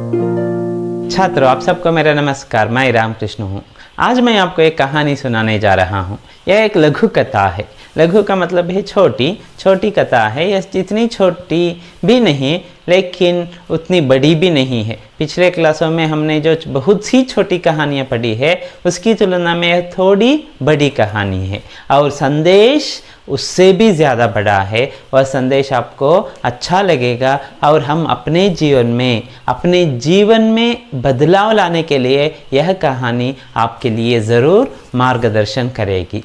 छात्रों, आप सबको मेरा नमस्कार। मैं रामकृष्ण हूँ। आज मैं आपको एक कहानी सुनाने जा रहा हूँ। यह एक लघु कथा है। लघु का मतलब है छोटी कथा है। यह जितनी छोटी भी नहीं लेकिन उतनी बड़ी भी नहीं है। पिछले क्लासों में हमने जो बहुत सी छोटी कहानियाँ पढ़ी है उसकी तुलना में यह थोड़ी बड़ी कहानी है और संदेश उससे भी ज़्यादा बड़ा है। वह संदेश आपको अच्छा लगेगा और हम अपने जीवन में बदलाव लाने के लिए यह कहानी आपके लिए ज़रूर मार्गदर्शन करेगी।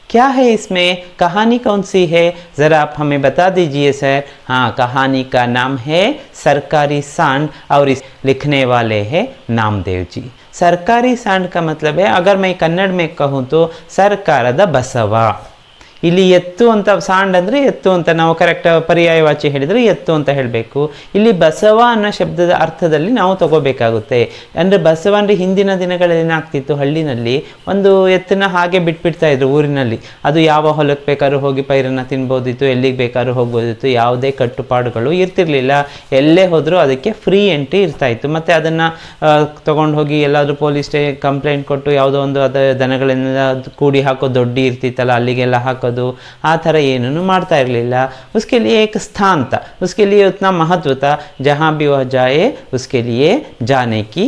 क्या है इसमें, कहानी कौन सी है, ज़रा आप हमें बता दीजिए सर। हाँ, कहानी का नाम है सरकारी सांड और इस लिखने वाले हैं नामदेव जी। सरकारी सांड का मतलब है, अगर मैं कन्नड़ में कहूँ तो सरकाರದ ಬಸವ। ಇಲ್ಲಿ ಎತ್ತು ಅಂತ ಸಾಂಡ್ ಅಂದರೆ ಎತ್ತು ಅಂತ ನಾವು ಕರೆಕ್ಟ್ ಪರ್ಯಾಯವಾಚಿ ಹೇಳಿದರೆ ಎತ್ತು ಅಂತ ಹೇಳಬೇಕು। ಇಲ್ಲಿ ಬಸವ ಅನ್ನೋ ಶಬ್ದದ ಅರ್ಥದಲ್ಲಿ ನಾವು ತಗೋಬೇಕಾಗುತ್ತೆ। ಅಂದರೆ ಬಸವ ಅಂದರೆ ಹಿಂದಿನ ದಿನಗಳಲ್ಲಿ ಏನಾಗ್ತಿತ್ತು, ಹಳ್ಳಿನಲ್ಲಿ ಒಂದು ಎತ್ತನ್ನ ಹಾಗೆ ಬಿಟ್ಬಿಡ್ತಾ ಇದ್ರು ಊರಿನಲ್ಲಿ। ಅದು ಯಾವ ಹೊಲಕ್ಕೆ ಬೇಕಾದ್ರೂ ಹೋಗಿ ಪೈರನ್ನು ತಿನ್ಬೋದಿತ್ತು, ಎಲ್ಲಿಗೆ ಬೇಕಾದ್ರೂ ಹೋಗ್ಬೋದಿತ್ತು, ಯಾವುದೇ ಕಟ್ಟುಪಾಡುಗಳು ಇರ್ತಿರ್ಲಿಲ್ಲ। ಎಲ್ಲೇ ಹೋದರೂ ಅದಕ್ಕೆ ಫ್ರೀ ಎಂಟ್ರಿ ಇರ್ತಾ ಇತ್ತು। ಮತ್ತು ಅದನ್ನು ತೊಗೊಂಡು ಹೋಗಿ ಎಲ್ಲಾದರೂ ಪೊಲೀಸ್ ಕಂಪ್ಲೇಂಟ್ ಕೊಟ್ಟು ಯಾವುದೋ ಒಂದು ಅದ ದನಗಳನ್ನೆಲ್ಲ ಕೂಡಿ ಹಾಕೋ ದೊಡ್ಡಿ ಇರ್ತಿತ್ತಲ್ಲ ಅಲ್ಲಿಗೆಲ್ಲ ಹಾಕೋದು, आ तरह ಏನೂ ಮಾಡ್ತಾ ಇರಲಿಲ್ಲ। उसके लिए एक स्थान था, उसके लिए उतना महत्व था, जहाँ भी वह जाए उसके लिए जाने की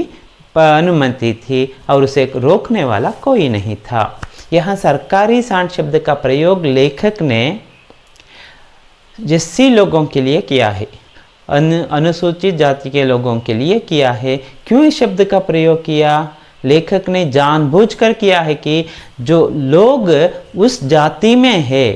अनुमति थी और उसे रोकने वाला कोई नहीं था। यहाँ सरकारी सांड शब्द का प्रयोग लेखक ने जिससे लोगों के लिए किया है, अनुसूचित जाति के लोगों के लिए किया है। क्यों इस शब्द का प्रयोग किया? लेखक ने जानबूझकर किया है कि जो लोग उस जाति में है,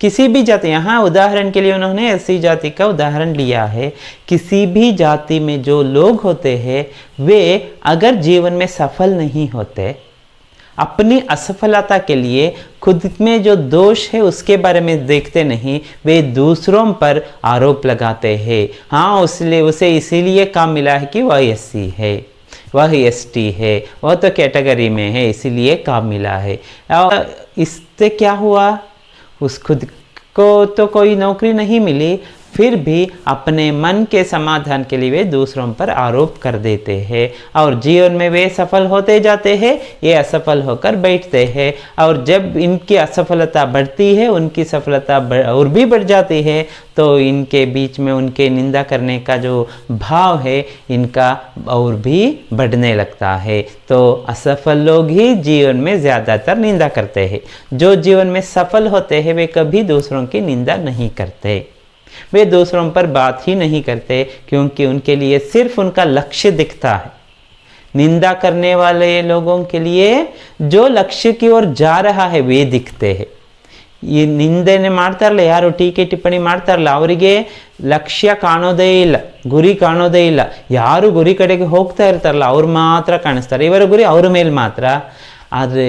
किसी भी जाति, यहाँ उदाहरण के लिए उन्होंने ऐसी जाति का उदाहरण लिया है। किसी भी जाति में जो लोग होते हैं वे अगर जीवन में सफल नहीं होते, अपनी असफलता के लिए खुद में जो दोष है उसके बारे में देखते नहीं, वे दूसरों पर आरोप लगाते हैं। हाँ, उसे इसीलिए काम मिला है कि वह एससी है, वह एसटी है, वह तो कैटेगरी में है इसीलिए काम मिला है। और इससे क्या हुआ, उस खुद को तो कोई नौकरी नहीं मिली, फिर भी अपने मन के समाधान के लिए वे दूसरों पर आरोप कर देते हैं और जीवन में वे सफल होते जाते हैं, ये असफल होकर बैठते हैं। और जब इनकी असफलता बढ़ती है, उनकी सफलता और भी बढ़ जाती है, तो इनके बीच में उनके निंदा करने का जो भाव है इनका और भी बढ़ने लगता है। तो असफल लोग ही जीवन में ज़्यादातर निंदा करते हैं। जो जीवन में सफल होते हैं वे कभी दूसरों की निंदा नहीं करते, वे दूसरों पर बात ही नहीं करते, क्योंकि उनके लिए सिर्फ उनका लक्ष्य दिखता है। निंदा करने वाले लोगों के लिए जो लक्ष्य की ओर जा रहा है वे दिखते हैं। ಈ ನಿಂದನೆ ಮಾಡ್ತಾರಲ್ಲ, ಯಾರು ಟೀಕೆ ಟಿಪ್ಪಣಿ ಮಾಡ್ತಾರಲ್ಲ, ಅವರಿಗೆ ಲಕ್ಷ್ಯ ಕಾಣೋದೇ ಇಲ್ಲ, ಗುರಿ ಕಾಣೋದೇ ಇಲ್ಲ। ಯಾರು ಗುರಿ ಕಡೆಗೆ ಹೋಗ್ತಾ ಇರ್ತಾರಲ್ಲ ಅವ್ರು ಮಾತ್ರ ಕಾಣಿಸ್ತಾರೆ, ಇವರ ಗುರಿ ಅವ್ರ ಮೇಲೆ ಮಾತ್ರ। ಆದರೆ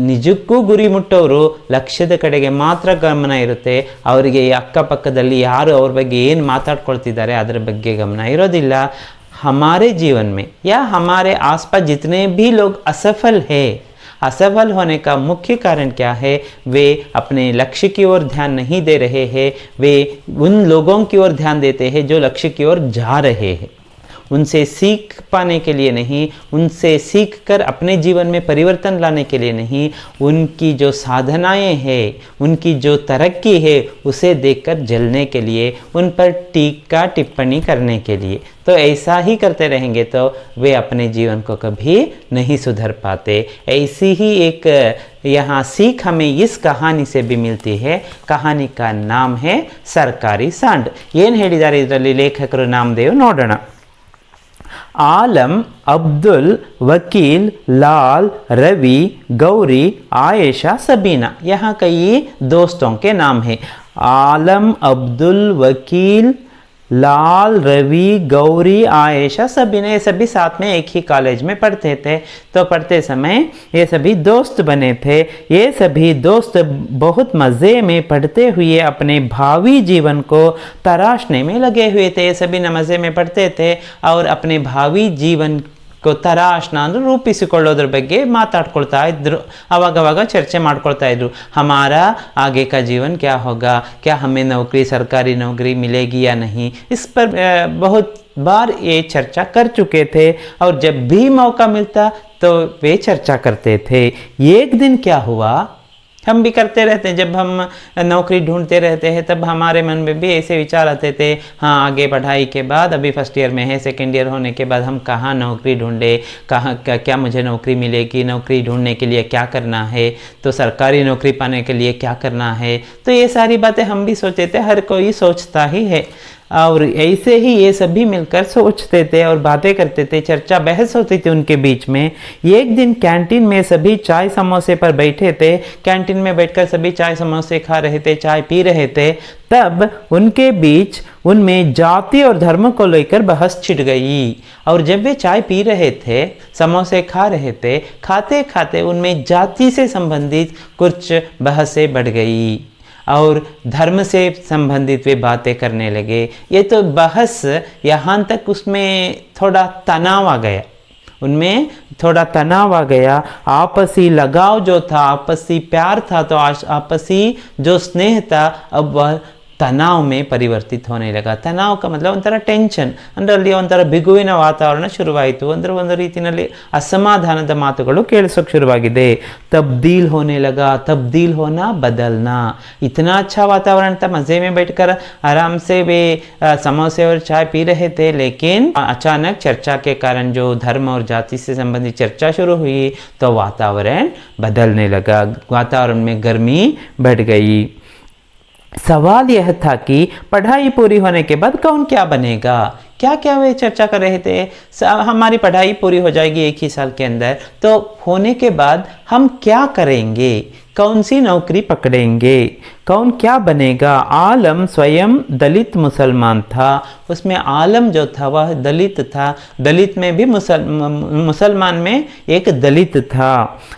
ನಿಜಕ್ಕೂ ಗುರಿ ಮುಟ್ಟೋರು ಲಕ್ಷ್ಯದ ಕಡೆಗೆ ಮಾತ್ರ ಗಮನ ಇರುತ್ತೆ, ಅವರಿಗೆ ಅಕ್ಕಪಕ್ಕದಲ್ಲಿ ಯಾರು ಅವ್ರ ಬಗ್ಗೆ ಏನು ಮಾತಾಡ್ಕೊಳ್ತಿದ್ದಾರೆ ಅದರ ಬಗ್ಗೆ ಗಮನ ಇರೋದಿಲ್ಲ। हमारे जीवन में या हमारे आसपास जितने भी लोग असफल हैं, असफल होने का मुख्य कारण क्या है? वे अपने लक्ष्य की ओर ध्यान नहीं दे रहे हैं, वे उन लोगों की ओर ध्यान देते हैं जो लक्ष्य की ओर जा रहे हैं। उनसे सीख पाने के लिए नहीं, उनसे सीख कर अपने जीवन में परिवर्तन लाने के लिए नहीं, उनकी जो साधनाएं हैं, उनकी जो तरक्की है उसे देखकर जलने के लिए, उन पर टीका टिप्पणी करने के लिए। तो ऐसा ही करते रहेंगे तो वे अपने जीवन को कभी नहीं सुधर पाते। ऐसी ही एक यहाँ सीख हमें इस कहानी से भी मिलती है। कहानी का नाम है सरकारी सांड। ಏನು ಹೇಳಿದ್ದಾರೆ ಇದರಲ್ಲಿ ಲೇಖಕರು ನಾಮದೇವ್ ನೋಡೋಣ। आलम, अब्दुल, वकील, लाल, रवि, गौरी, आयशा, सबीना, यहाँ कई दोस्तों के नाम हैं। आलम, अब्दुल, वकील, लाल, रवि, गौरी, आयशा, सबीना, ये सभी साथ में एक ही कॉलेज में पढ़ते थे। तो पढ़ते समय ये सभी दोस्त बने थे। ये सभी दोस्त बहुत मज़े में पढ़ते हुए अपने भावी जीवन को तराशने में लगे हुए थे। ये सभी मज़े में पढ़ते थे और अपने भावी जीवन को ತರಾಶ್ನ ಅಂದರೆ ರೂಪಿಸಿಕೊಳ್ಳೋದ್ರ ಬಗ್ಗೆ ಮಾತಾಡ್ಕೊಳ್ತಾ ಇದ್ರು, ಅವಾಗವಾಗ ಚರ್ಚೆ ಮಾಡ್ಕೊಳ್ತಾ ಇದ್ರು। हमारा आगे का जीवन क्या होगा, क्या हमें नौकरी, सरकारी नौकरी मिलेगी या नहीं, इस पर बहुत बार ये चर्चा कर चुके थे और जब भी मौका मिलता तो वे चर्चा करते थे। एक दिन क्या हुआ, हम भी करते रहते हैं, जब हम नौकरी ढूंढते रहते हैं तब हमारे मन में भी ऐसे विचार आते थे, हाँ आगे पढ़ाई के बाद, अभी फर्स्ट ईयर में है, सेकेंड ईयर होने के बाद हम कहाँ नौकरी ढूंढे, कहाँ क्या मुझे नौकरी मिलेगी, नौकरी ढूंढने के लिए क्या करना है, तो सरकारी नौकरी पाने के लिए क्या करना है। तो ये सारी बातें हम भी सोचते थे, हर कोई सोचता ही है और ऐसे ही ये सभी मिलकर सोचते थे और बातें करते थे, चर्चा बहस होती थी उनके बीच में। एक दिन कैंटीन में सभी चाय समोसे पर बैठे थे, कैंटीन में बैठकर सभी चाय समोसे खा रहे थे, चाय पी रहे थे। तब उनके बीच उनमें जाति और धर्म को लेकर बहस छिड़ गई और जब वे चाय पी रहे थे, समोसे खा रहे थे, खाते खाते उनमें जाति से संबंधित कुछ बहसें बढ़ गई और धर्म से संबंधित वे बातें करने लगे। ये तो बहस यहाँ तक उसमें थोड़ा तनाव आ गया, उनमें थोड़ा तनाव आ गया। आपसी लगाव जो था, आपसी प्यार था, तो आपसी जो स्नेह था, अब वह तनाव में परिवर्तित होने लगा। ತನಾವ का मतलब ಒಂಥರ ಟೆನ್ಷನ್, ಅದರಲ್ಲಿ ಒಂಥರ ಬಿಗುವಿನ ವಾತಾವರಣ ಶುರುವಾಯಿತು, ಅಂದರೆ ಒಂದು ರೀತಿಯಲ್ಲಿ ಅಸಮಾಧಾನದ ಮಾತುಗಳು ಕೇಳಿಸೋಕೆ ಶುರುವಾಗಿದೆ। तब्दील होने लगा, तब्दील होना बदलना। इतना अच्छा वातावरण था, मज़े में बैठकर आराम से वे समोसे और चाय पी रहे थे, लेकिन अचानक चर्चा के कारण जो धर्म और जाति से संबंधित चर्चा शुरू हुई तो वातावरण बदलने लगा, वातावरण में गर्मी बढ़ गई। सवाल यह था कि पढ़ाई पूरी होने के बाद कौन क्या बनेगा, क्या क्या वे चर्चा कर रहे थे। हमारी पढ़ाई पूरी हो जाएगी 1 ही साल के अंदर, तो होने के बाद हम क्या करेंगे, कौन सी नौकरी पकड़ेंगे, कौन क्या बनेगा। आलम स्वयं दलित मुसलमान था, उसमें आलम जो था वह दलित था, दलित में भी मुसलमान में एक दलित था,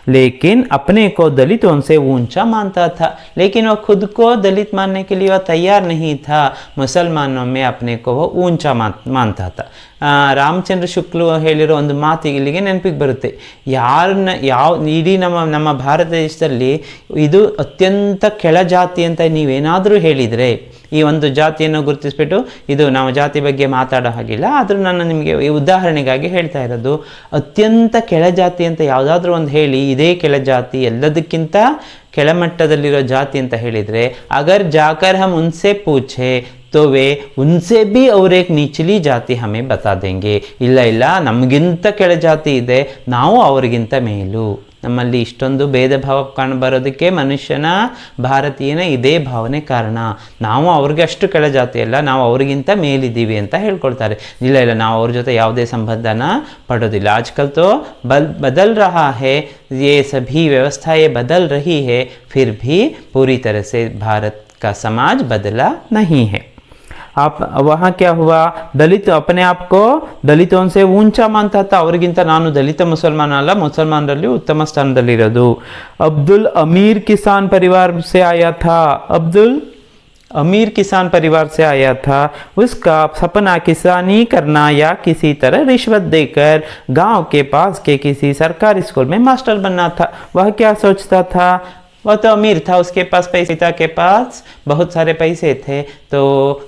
लेकिन अपने को दलितों से ऊंचा मानता था, लेकिन वह खुद को दलित मानने के लिए वह तैयार नहीं था। मुसलमानों में अपने को वो ऊंचा मानता था। ರಾಮಚಂದ್ರ ಶುಕ್ಲು ಹೇಳಿರೋ ಒಂದು ಮಾತು ಇಲ್ಲಿಗೆ ನೆನಪಿಗೆ ಬರುತ್ತೆ, ಇಡೀ ನಮ್ಮ ಭಾರತ ದೇಶದಲ್ಲಿ ಇದು ಅತ್ಯಂತ ಕೆಳಜಾತಿ ಅಂತ ನೀವೇನಾದರೂ ಹೇಳಿದರೆ, ಈ ಒಂದು ಜಾತಿಯನ್ನು ಗುರುತಿಸ್ಬಿಟ್ಟು, ಇದು ನಾವು ಜಾತಿ ಬಗ್ಗೆ ಮಾತಾಡೋ ಹಾಗಿಲ್ಲ, ಆದರೂ ನಾನು ನಿಮಗೆ ಉದಾಹರಣೆಗಾಗಿ ಹೇಳ್ತಾ ಇರೋದು, ಅತ್ಯಂತ ಕೆಳಜಾತಿ ಅಂತ ಯಾವುದಾದ್ರೂ ಒಂದು ಹೇಳಿ, ಇದೇ ಕೆಳಜಾತಿ ಎಲ್ಲದಕ್ಕಿಂತ ಕೆಳಮಟ್ಟದಲ್ಲಿರೋ ಜಾತಿ ಅಂತ ಹೇಳಿದರೆ, ಅಗರ್ ಜಾಕರ್ ಹಮ್ ಉನ್ಸೆ ಪೂಛೆ तो वे उनसे भी और एक निचली जाति हमें बता देंगे, ಇಲ್ಲ ಇಲ್ಲ ನಮಗಿಂತ ಕೆಳ ಜಾತಿ ಇದೆ, ನಾವು ಅವರಿಗಿಂತ ಮೇಲು। ನಮ್ಮಲ್ಲಿ ಇಷ್ಟೊಂದು ಭೇದ ಭಾವ ಕಾಣಬರೋದಕ್ಕೆ ಮನುಷ್ಯನ, ಭಾರತೀಯನ ಇದೇ ಭಾವನೆ ಕಾರಣ, ನಾವು ಅವ್ರಿಗೆ ಅಷ್ಟು ಕೆಳ ಜಾತಿ ಅಲ್ಲ, ನಾವು ಅವ್ರಿಗಿಂತ ಮೇಲಿದ್ದೀವಿ ಅಂತ ಹೇಳ್ಕೊಳ್ತಾರೆ। ಇಲ್ಲ ಇಲ್ಲ ನಾವು ಅವ್ರ ಜೊತೆ ಯಾವುದೇ ಸಂಬಂಧನ ಪಡೋದಿಲ್ಲ। ಆಜ್ಕಲ್ तो बदल रहा है, ये सभी व्यवस्थाएं बदल रही है, फिर भी पूरी तरह से भारत का समाज बदला नहीं है। आप वहाँ क्या हुआ, दलित अपने आप को दलितों से ऊंचा मानता था, ಅವ್ರಿಗಿಂತ ನಾನು ದಲಿತ ಮುಸಲ್ಮಾನ ಅಲ್ಲ, ಮುಸಲ್ಮಾನರಲ್ಲಿ ಉತ್ತಮ ಸ್ಥಾನದಲ್ಲಿರೋದು। अब्दुल अमीर किसान परिवार से आया था, अब्दुल अमीर किसान परिवार से आया था। उसका सपना किसानी करना या किसी तरह रिश्वत देकर गांव के पास के किसी सरकारी स्कूल में मास्टर बनना था। वह क्या सोचता था, वह तो अमीर था, उसके पास पैसे, पिता के पास बहुत सारे पैसे थे, तो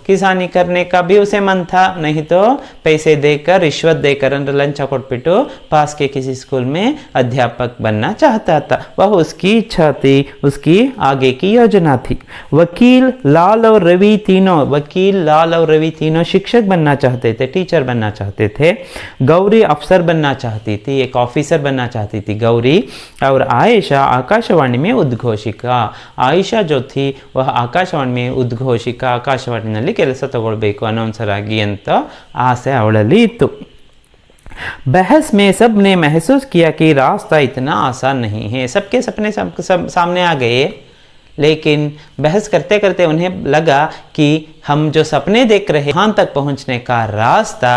किसानी करने का भी उसे मन था, नहीं तो पैसे देकर, रिश्वत देकर, लंचा कोटपिटो पास के किसी स्कूल में अध्यापक बनना चाहता था। वह उसकी इच्छा थी, उसकी आगे की योजना थी। वकील लाल और रवि तीनों शिक्षक बनना चाहते थे, टीचर बनना चाहते थे। गौरी अफसर बनना चाहती थी, एक ऑफिसर बनना चाहती थी गौरी, और आयशा आकाशवाणी में उद्घोषिका। आयशा जो थी वह आकाशवाणी में उद्घोषिका, ಆಕಾಶವಾಣಿನಲ್ಲಿ ಕೆಲಸ ತಗೊಳ್ಬೇಕು ಅನೌನ್ಸರ್ ಆಗಿ ಅಂತ ಆಸೆ ಅವಳಲ್ಲಿ ಇತ್ತು। बहस में सब ने महसूस किया कि रास्ता इतना आसान नहीं है। सबके सपने सब सामने आ गए, लेकिन बहस करते करते उन्हें लगा कि हम जो सपने देख रहे हैं, वहाँ तक पहुँचने का रास्ता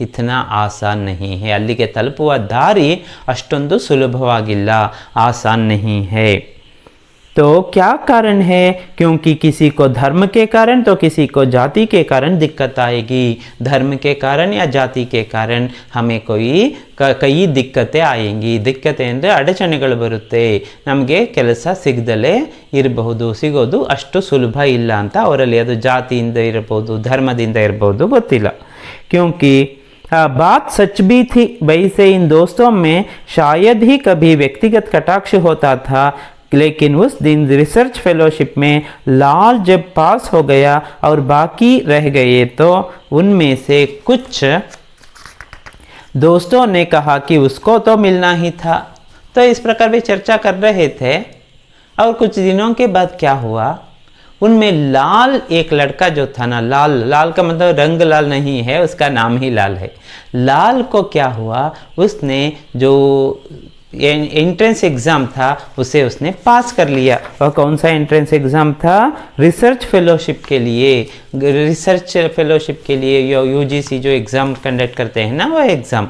इतना आसान नहीं है, ಅಲ್ಲಿಗೆ ತಲುಪುವ ದಾರಿ ಅಷ್ಟೊಂದು ಸುಲಭವಾಗಿಲ್ಲ, आसान नहीं है। तो क्या कारण है, क्योंकि किसी को धर्म के कारण तो किसी को जाति के कारण दिक्कत आएगी। धर्म के कारण या जाति के कारण हमें कई दिक्कतें आएंगी। दिक्कतें ಅಂದರೆ ಅಡಚಣೆಗಳು ಬರುತ್ತೆ, ನಮಗೆ ಕೆಲಸ ಸಿಗದಲೇ ಇರಬಹುದು, ಸಿಗೋದು ಅಷ್ಟು ಸುಲಭ ಇಲ್ಲ ಅಂತ ಅವರಲ್ಲಿ, ಅದು ಜಾತಿಯಿಂದ ಇರಬಹುದು, ಧರ್ಮದಿಂದ ಇರಬಹುದು, ಗೊತ್ತಿಲ್ಲ। क्योंकि बात सच भी थी। वैसे इन दोस्तों में शायद ही कभी व्यक्तिगत कटाक्ष होता था, लेकिन उस दिन रिसर्च फेलोशिप में लाल जब पास हो गया और बाकी रह गए तो उनमें से कुछ दोस्तों ने कहा कि उसको तो मिलना ही था। तो इस प्रकार वे चर्चा कर रहे थे। और कुछ दिनों के बाद क्या हुआ, उनमें लाल एक लड़का जो था ना, लाल का मतलब रंग लाल नहीं है, उसका नाम ही लाल है। लाल को क्या हुआ, उसने जो एंट्रेंस एग्ज़ाम था उसे उसने पास कर लिया। और कौन सा एंट्रेंस एग्ज़ाम था? रिसर्च फेलोशिप के लिए। रिसर्च फेलोशिप के लिए यूजीसी जो एग्ज़ाम कंडक्ट करते हैं ना, वो एग्ज़ाम।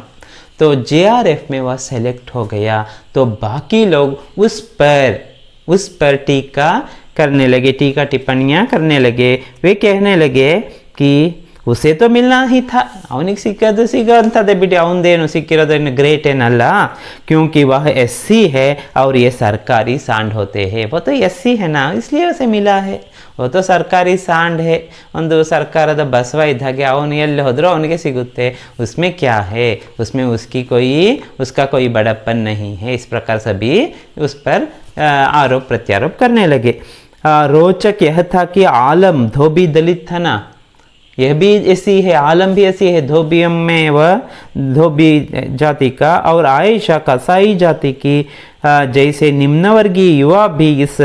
तो जेआरएफ में वह सेलेक्ट हो गया। तो बाकी लोग उस पर टीका करने लगे, टीका टिप्पणियाँ करने लगे। वे कहने लगे कि उसे तो मिलना ही था, ಅವನಿಗೆ ಸಿಕ್ಕದು ಸಿಗೋಂಥದ್ದೇ ಬಿಡಿ, ಅವನದೇನು ಸಿಕ್ಕಿರೋದೇನು ग्रेट ಏನಲ್ಲ, क्योंकि वह एससी है और ये सरकारी सांड होते हैं। वो तो एससी है ना, इसलिए उसे मिला है। वो तो ಸರ್ಕಾರಿ सांड है, ಒಂದು ಸರ್ಕಾರದ ಬಸವ ಇದ್ದಾಗೆ, ಅವನು ಎಲ್ಲಿ ಹೋದ್ರೂ ಅವನಿಗೆ ಸಿಗುತ್ತೆ। उसमें क्या है, उसमें उसका कोई बड़प्पन नहीं है। इस प्रकार सभी उस पर आरोप प्रत्यारोप करने लगे। रोचक यह था कि आलम धोबी दलित था ना, यह भी ऐसी है, आलम भी ऐसी है, धोबियम में वह धोबी जाति का, और आयशा कसाई जाति की जैसे निम्न वर्गीय युवा भी इस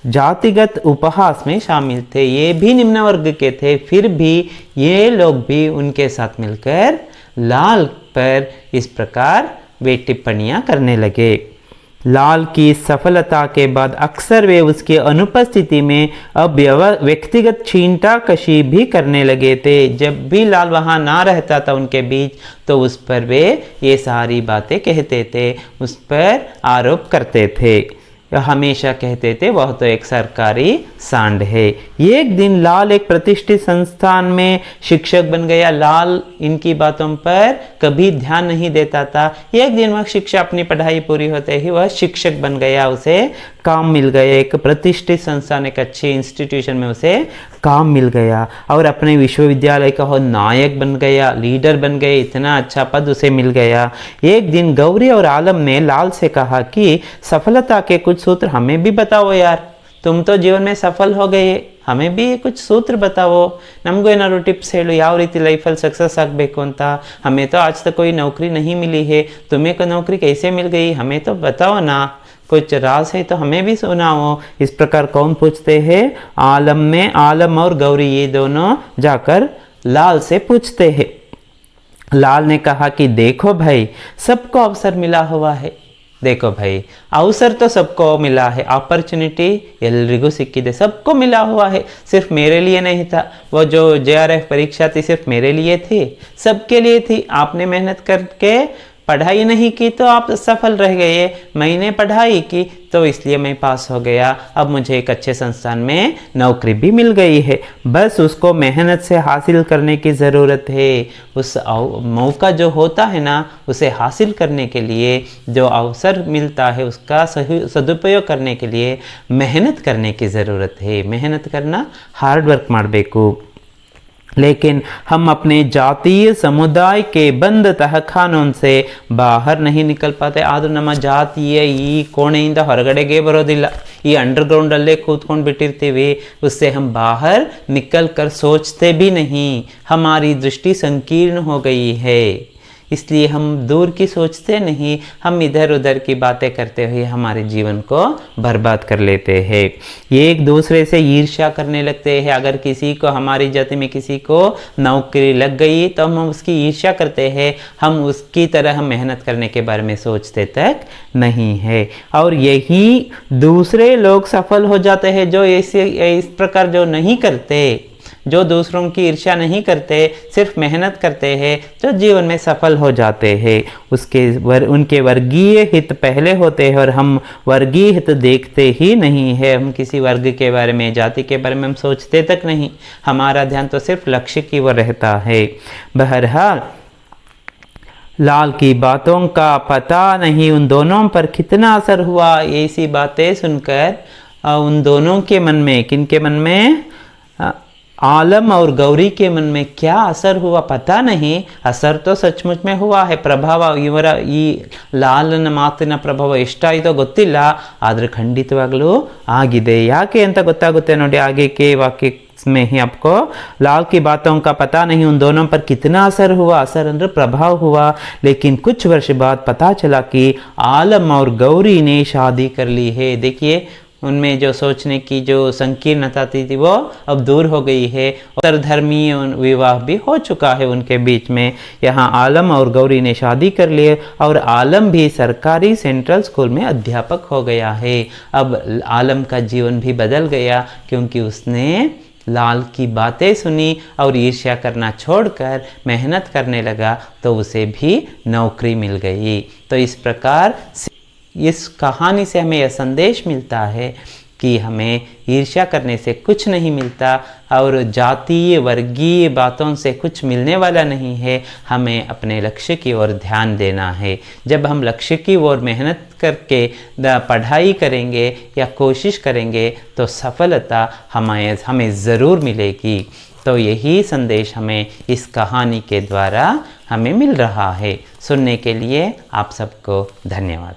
जातिगत उपहास में शामिल थे। ये भी निम्न वर्ग के थे, फिर भी ये लोग भी उनके साथ मिलकर लाल पर इस प्रकार वे टिप्पणियाँ करने लगे। लाल की सफलता के बाद अक्सर वे उसकी अनुपस्थिति में अब व्यक्तिगत छींटाकशी भी करने लगे थे। जब भी लाल वहाँ ना रहता था उनके बीच, तो उस पर वे ये सारी बातें कहते थे, उस पर आरोप करते थे। हमेशा कहते थे वह तो एक सरकारी सांड है। एक दिन लाल एक प्रतिष्ठित संस्थान में शिक्षक बन गया। लाल इनकी बातों पर कभी ध्यान नहीं देता था। एक दिन वह शिक्षा अपनी पढ़ाई पूरी होते ही वह शिक्षक बन गया, उसे काम मिल गया। एक प्रतिष्ठित संस्थान, एक अच्छी इंस्टीट्यूशन में उसे काम मिल गया और अपने विश्वविद्यालय का वो नायक बन गया, लीडर बन गए, इतना अच्छा पद उसे मिल गया। एक दिन गौरी और आलम ने लाल से कहा कि सफलता के कुछ सूत्र हमें भी बताओ यार, तुम तो जीवन में सफल हो गए, हमें भी कुछ सूत्र बताओ, ನಮಗೂ ಏನಾದ್ರು ಟಿಪ್ಸ್ ಹೇಳು, ಯಾವ ರೀತಿ ಲೈಫಲ್ಲಿ सक्सेस ಆಗಬೇಕು ಅಂತ। हमें तो आज तक कोई नौकरी नहीं मिली है, तुम्हें को नौकरी कैसे मिल गई, हमें तो बताओ ना, कुछ राज है तो हमें भी सुनाओ। इस प्रकार कौन पूछते हैं? आलम और गौरी ये दोनों जाकर लाल से पूछते हैं। लाल ने कहा कि देखो भाई, सबको अवसर मिला हुआ है। देखो भाई, अवसर तो सबको मिला है, अपॉर्चुनिटी एल्रिगू सिक्किदे, सबको मिला हुआ है, सिर्फ मेरे लिए नहीं था। वो जो जेआरएफ परीक्षा थी सिर्फ मेरे लिए थी, सबके लिए थी। आपने मेहनत करके पढ़ाई नहीं की तो आप सफल रह गए, मैंने पढ़ाई की तो इसलिए मैं पास हो गया, अब मुझे एक अच्छे संस्थान में नौकरी भी मिल गई है। बस उसको मेहनत से हासिल करने की ज़रूरत है। उस मौका जो होता है ना, उसे हासिल करने के लिए जो अवसर मिलता है उसका सदुपयोग करने के लिए मेहनत करने की ज़रूरत है। मेहनत करना, हार्ड वर्क ಮಾಡಬೇಕು। लेकिन हम अपने जातीय समुदाय के बंद तहखानों से बाहर नहीं निकल पाते। आದರೂ ನಮ್ಮ ಜಾತಿಯ ಈ ಕೋಣೆಯಿಂದ ಹೊರಗಡೆಗೆ ಬರೋದಿಲ್ಲ, ಈ अंडरग्राउंड अल्ले ಕೂತ್ಕೊಂಡು ಬಿಟ್ಟಿರ್ತೀವಿ। उससे हम बाहर निकल कर सोचते भी नहीं, हमारी दृष्टि संकीर्ण हो गई है, इसलिए हम दूर की सोचते नहीं, हम इधर उधर की बातें करते हुए हमारे जीवन को बर्बाद कर लेते हैं। एक दूसरे से ईर्ष्या करने लगते हैं। अगर किसी को, हमारी जाति में किसी को नौकरी लग गई तो हम उसकी ईर्ष्या करते हैं, हम उसकी तरह हम मेहनत करने के बारे में सोचते तक नहीं है। और यही दूसरे लोग सफल हो जाते हैं जो इस प्रकार जो नहीं करते, जो दूसरों की ईर्ष्या नहीं करते, सिर्फ मेहनत करते हैं, जो जीवन में सफल हो जाते हैं। उनके वर्गीय हित पहले होते हैं और हम वर्गीय हित देखते ही नहीं है। हम किसी वर्ग के बारे में, जाति के बारे में हम सोचते तक नहीं, हमारा ध्यान तो सिर्फ लक्ष्य की ओर रहता है। बहरहाल लाल की बातों का पता नहीं उन दोनों पर कितना असर हुआ। ऐसी बातें सुनकर उन दोनों के मन में, किनके मन में? आलम और गौरी के मन में क्या असर हुआ पता नहीं. असर तो सचमुच में हुआ है. ಪ್ರಭಾವ ಇವರ ಈ ಲಾಲನ ಮಾತಿನ ಪ್ರಭಾವ ಎಷ್ಟಾಯಿತೋ ಗೊತ್ತಿಲ್ಲ, ಆದರೆ ಖಂಡಿತವಾಗ್ಲೂ ಆಗಿದೆ. ಯಾಕೆ ಅಂತ ಗೊತ್ತಾಗುತ್ತೆ ನೋಡಿ आगे के वाक्य में ही आपको. लाल की बातों का पता नहीं उन दोनों पर कितना असर हुआ, असर अंदर प्रभाव हुआ, लेकिन कुछ वर्ष बाद पता चला कि आलम और गौरी ने शादी कर ली है. देखिए उनमें जो सोचने की जो संकीर्णता थी वो अब दूर हो गई है. धर्मी विवाह भी हो चुका है उनके बीच में. यहाँ आलम और गौरी ने शादी कर लिए और आलम भी सरकारी सेंट्रल स्कूल में अध्यापक हो गया है. अब आलम का जीवन भी बदल गया क्योंकि उसने लाल की बातें सुनी और ईर्ष्या करना छोड़कर मेहनत करने लगा, तो उसे भी नौकरी मिल गई. तो इस प्रकार इस कहानी से हमें यह संदेश मिलता है कि हमें ईर्ष्या करने से कुछ नहीं मिलता और जातीय वर्गीय बातों से कुछ मिलने वाला नहीं है. हमें अपने लक्ष्य की ओर ध्यान देना है. जब हम लक्ष्य की ओर मेहनत करके पढ़ाई करेंगे या कोशिश करेंगे तो सफलता हमें ज़रूर मिलेगी. तो यही संदेश हमें इस कहानी के द्वारा हमें मिल रहा है. सुनने के लिए आप सबको धन्यवाद.